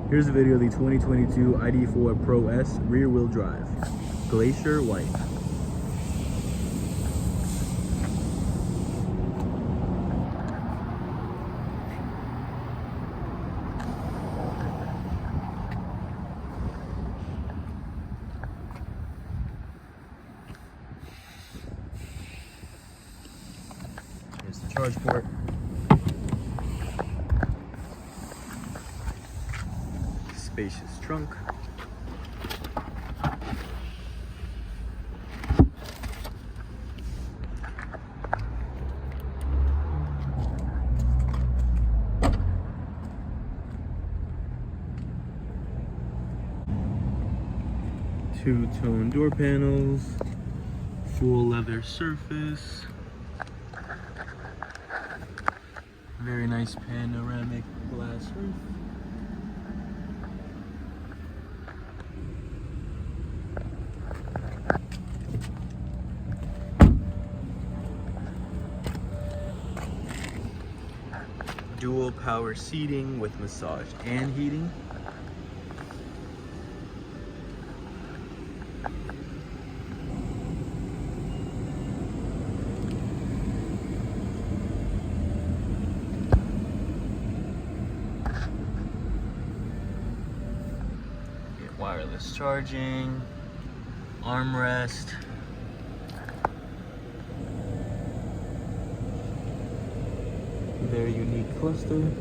Here's a video of the 2022 ID.4 Pro S rear-wheel drive, Glacier White. Here's the charge port. Spacious trunk. Two-tone door panels, full leather surface, very nice panoramic glass roof. Dual power seating with massage and heating. Wireless charging, armrest, very unique cluster.